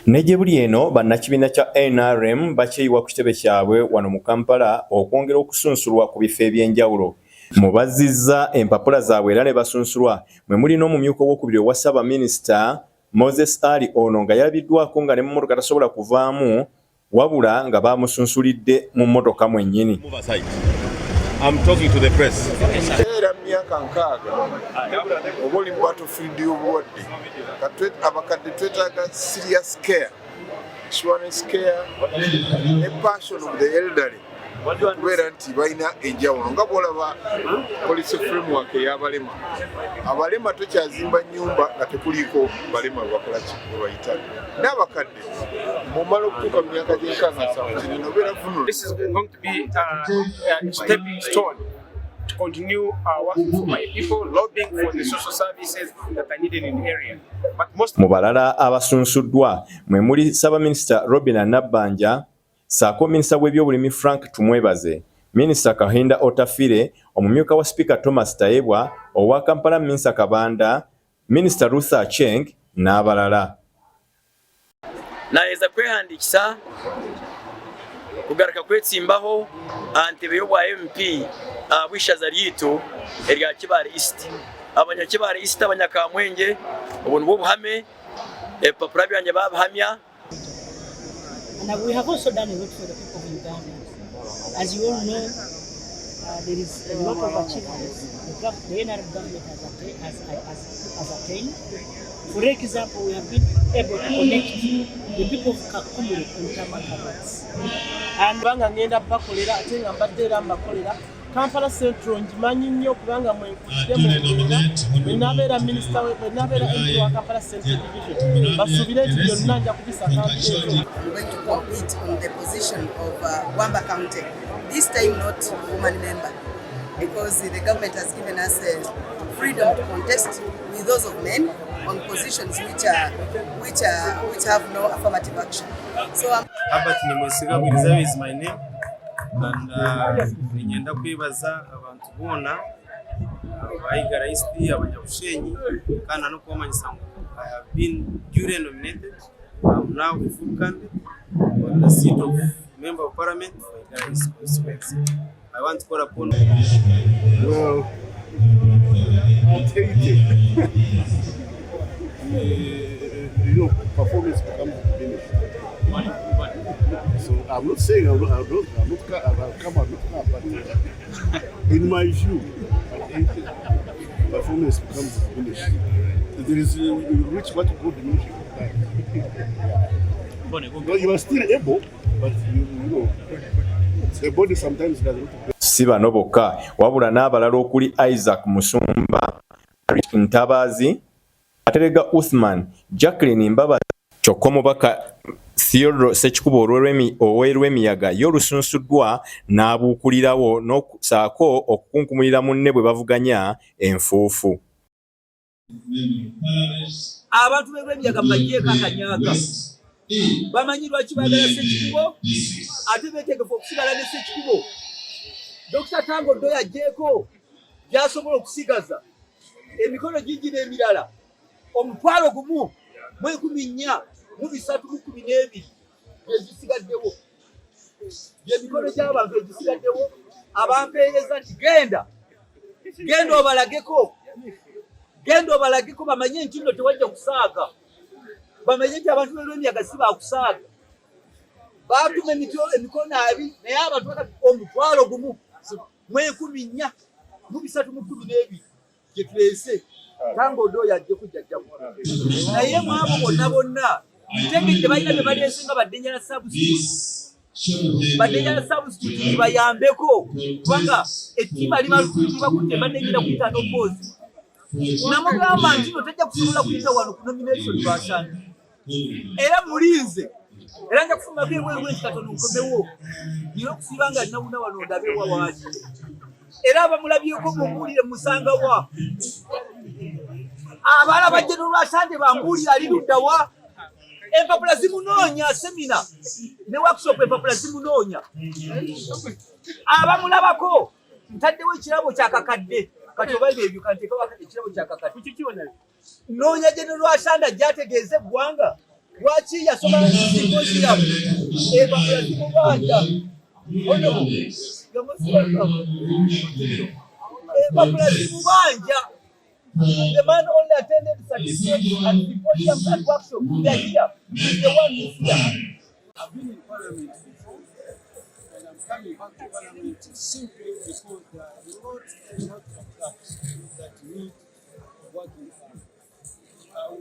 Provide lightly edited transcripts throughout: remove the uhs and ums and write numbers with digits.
Nejebuli eno bannakibiina kya NRM bakyeyiwa ku kitebe kyabwe wano mu Kampala okwongera okusunsulwa ku bifo eby'enjawulo. Mubazizza empapula zaabwe era ne basunsulwa mwe muli n'omumyuka ow'okubiri owa Ssaabaminisita Moses Ali ono nga yalabiddwako nga ne mu mmotoka tasobola kuvaamu wabula nga baamusunsulidde mu mmotoka mwennyini. I'm talking to the press. Era myaka nkaaga obuli mu battlefield y'obulwadde abakadde twetaaga serious care, insurance care ne passion of the elderly kubeera nti balina enjawulo nga bw'olaba policy framework ey'abalema. Abalema tokyazimba nnyumba nga tekuliiko balema bakola ki bwe bayita n'abakadde mumala okutuuka mu myaka gy'enkaaga nsanvu kino nobeera vunula. This is going to be a stepping stone to continue working for my people, lobbying for the social services that are needed in the area. But most mu balala abasunsuddwa mwe muli Ssaabaminisita Robinah Nabbanja, saako minisita w'ebyobulimi Frank Tumwebaze, minisita Kahinda Otafire, omumyuka wa Sipiika Thomas Tayebwa, owa Kampala Minsa Kabanda, minisita Ruth Aceng n'abalala. Naeza kwehandikisa kugaruka kwetsimbaho ntebe y'obwa MP bwishaza lyitu erya Kibale East. Abanyakibale East abanyakamwenge obuntu bw'obuhame epapula byanje babahamya. And we have also done a lot for the people of Uganda. As you all know, there is a lot of achievements the NRM government has attained. For example, we have been able to connect the people of Kakumuru and Tamakabats. And banga ngenda bakolera ate nga mbadde era mbakolera Kampala Central njimanyi nnyo kubanga mwekukire mu nabeera minisita nabeera MP wa Kampala Central Division basuubire nti byonna nja kubisaka. I'm going to compete on the position of Wamba County, this time not woman member, because the government has given us freedom to contest with those of men on positions which have no affirmative action. So Albert Nimwesiga Bwirizayo is my name, and ngenda kwebaza abantu bona abayigara East abanyabushenyi kana no kumanyisa I have been duly nominated. I'm now a full candidate on the seat of Member of Parliament for Igara East constituency. I want to call upon. Well, I'll tell you performance becomes finished. So I'm not saying I'll come out, but in my view, performance becomes finished. There is reach what you call diminishing returns. You are still able, but you know, the body sometimes does not. Si bano bokka wabula n'abalala okuli Isaac Musumba, Ntabazi, Aterega Uthman, Jacqueline Mbaba, kyokka omubaka Theodore Ssekikubo ow'Erwemiyaga y'olusunsuddwa n'abuukulirawo n'okusaako okukunkumulira munne bwe bavuganya enfuufu. Abantu b'Erwemiyaga bagyeko akanyaaga bamanyi lwaki baagala Ssekikubo ate beetegefu okusigala ne Ssekikubo. Dr. Tango Ndo yagyeko gy'asobola okusigaza emikono gigi n'emirala omutwalo gumu mu 1312 ezisigaddewo emikono gy'abantu ezisigaddewo abampeereza nti genda obalageko bamanye nti nno tewajja kusaaga, bamanye nti abantu b'Erwemiyaga si baakusaaga. Baatuma emikono abiri naye abantu omutwalo gumu mu 1312 gye tuleese Tango Ndo yajja kujjajjamu. Naye mu abo bonna tegedde balina bye baleese nga Baddenjala Substitute bayambeko kubanga ettima libakutte Baddenjala kuyita n'obboozi. Namugamba nti no tajja kusobola kuyita wano ku nomination lwasanga. Era mulinze era nja kufumako ebweru ekikatono nkomewo nina okusiba nga nnawuna wano ndabe wawaali. Era abamulabyeko mumuwulire musanga wa abaana bajja n'olwasande bambuulira ali ludda wa. Empapula zimunoonya semina ne workshop empapula zimunoonya. Abamulabako ntaddewo ekirabo kyakakadde kati obalira ebyo kanteekako ekirabo kyakakadde. Noonya gye n'olwasande ajja ategeeze eggwanga Lwaki yasoma symposium empapula zimubanja empapula zimubanja. The man only attended certificate and symposiums and workshops. They are here. He's the one who's here. I've been in Parliament before, and I'm coming back to Parliament simply because there are lots and lots of gaps that need working on.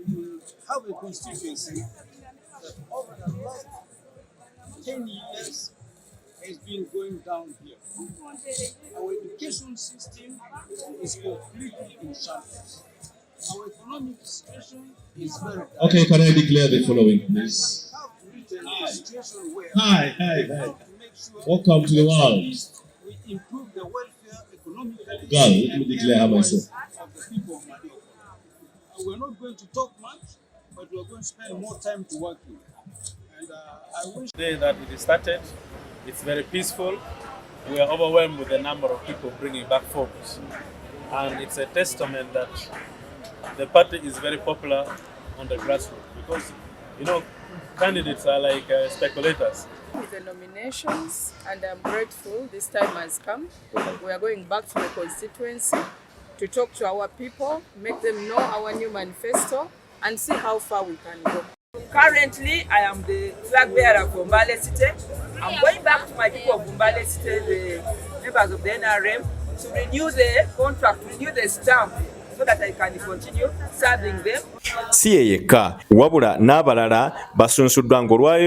We have a constituency that over the last 10 years has been going down here. Our education system is completely in shambles. Our economic situation is very bad. Okay, can I declare the following, please? Hi. Welcome to the world. We improve the welfare economically. Girl, let me declare how myself. Of the people of Madeira. We're not going to talk much, but we're going to spend more time to work in. And I wish The day that it started, it's very peaceful. We are overwhelmed with the number of people bringing back forms. And it's a testament that the party is very popular on the grassroots because, candidates are like speculators. With the nominations, and I'm grateful this time has come. We are going back to the constituency to talk to our people, make them know our new manifesto, and see how far we can go. Currently, I am the flag bearer for Mbale City. I'm going back to my people of Mbale City, the members of the NRM, to renew the contract, renew the stamp, so that I can continue serving them. Si ye yekka wabula n'abalala basunsuddwa ng'olwaleero